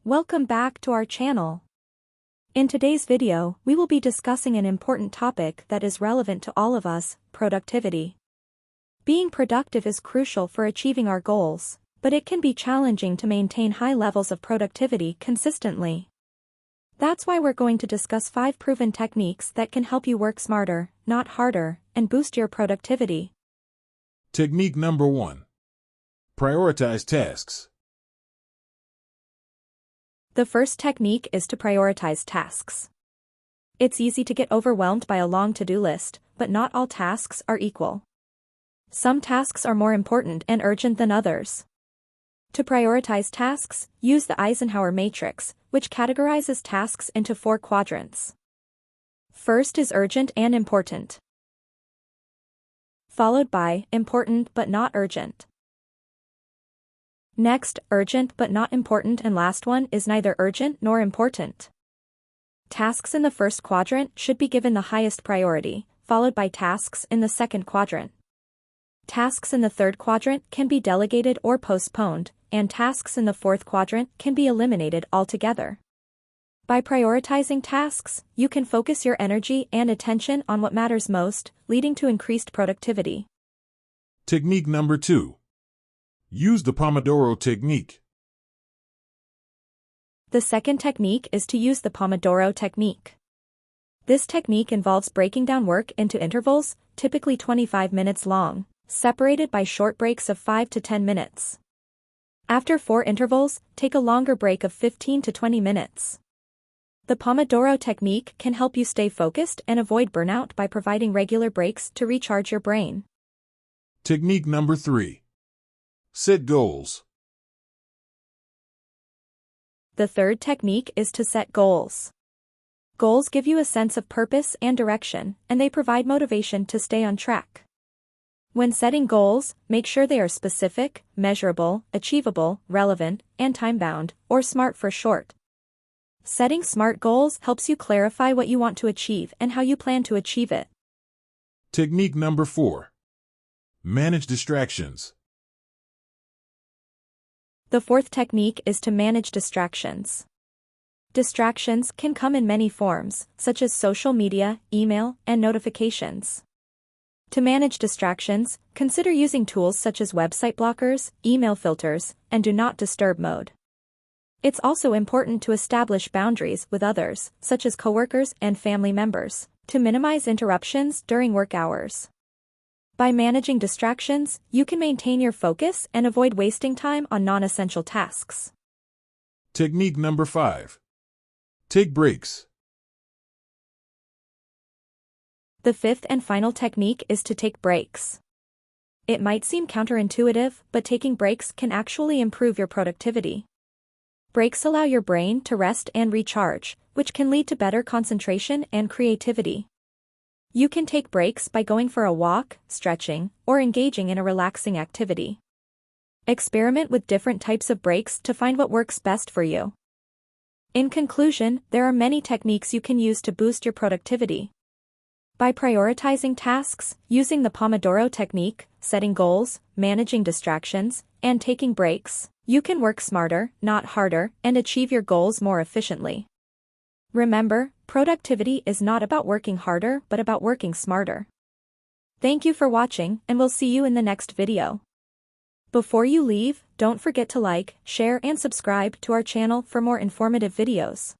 Welcome back to our channel. In today's video, we will be discussing an important topic that is relevant to all of us, productivity. Being productive is crucial for achieving our goals, but it can be challenging to maintain high levels of productivity consistently. That's why we're going to discuss 5 proven techniques that can help you work smarter, not harder, and boost your productivity. Technique number 1. Prioritize tasks. The first technique is to prioritize tasks. It's easy to get overwhelmed by a long to-do list, but not all tasks are equal. Some tasks are more important and urgent than others. To prioritize tasks, use the Eisenhower matrix, which categorizes tasks into 4 quadrants. First is urgent and important, followed by important but not urgent. Next, urgent but not important, and last one is neither urgent nor important. Tasks in the first quadrant should be given the highest priority, followed by tasks in the second quadrant. Tasks in the third quadrant can be delegated or postponed, and tasks in the fourth quadrant can be eliminated altogether. By prioritizing tasks, you can focus your energy and attention on what matters most, leading to increased productivity. Technique number 2. Use the Pomodoro technique. The second technique is to use the Pomodoro technique. This technique involves breaking down work into intervals, typically 25 minutes long, separated by short breaks of 5 to 10 minutes. After 4 intervals, take a longer break of 15 to 20 minutes. The Pomodoro technique can help you stay focused and avoid burnout by providing regular breaks to recharge your brain. Technique number 3. Set goals. The third technique is to set goals. Goals give you a sense of purpose and direction, and they provide motivation to stay on track. When setting goals, make sure they are specific, measurable, achievable, relevant, and time-bound, or SMART for short. Setting SMART goals helps you clarify what you want to achieve and how you plan to achieve it. Technique number 4. Manage distractions. The fourth technique is to manage distractions. Distractions can come in many forms, such as social media, email, and notifications. To manage distractions, consider using tools such as website blockers, email filters, and do not disturb mode. It's also important to establish boundaries with others, such as coworkers and family members, to minimize interruptions during work hours. By managing distractions, you can maintain your focus and avoid wasting time on non-essential tasks. Technique number 5. Take breaks. The fifth and final technique is to take breaks. It might seem counterintuitive, but taking breaks can actually improve your productivity. Breaks allow your brain to rest and recharge, which can lead to better concentration and creativity. You can take breaks by going for a walk, stretching, or engaging in a relaxing activity. Experiment with different types of breaks to find what works best for you. In conclusion, there are many techniques you can use to boost your productivity. By prioritizing tasks, using the Pomodoro technique, setting goals, managing distractions, and taking breaks, you can work smarter, not harder, and achieve your goals more efficiently. Remember, productivity is not about working harder but about working smarter. Thank you for watching, and we'll see you in the next video. Before you leave, don't forget to like, share, and subscribe to our channel for more informative videos.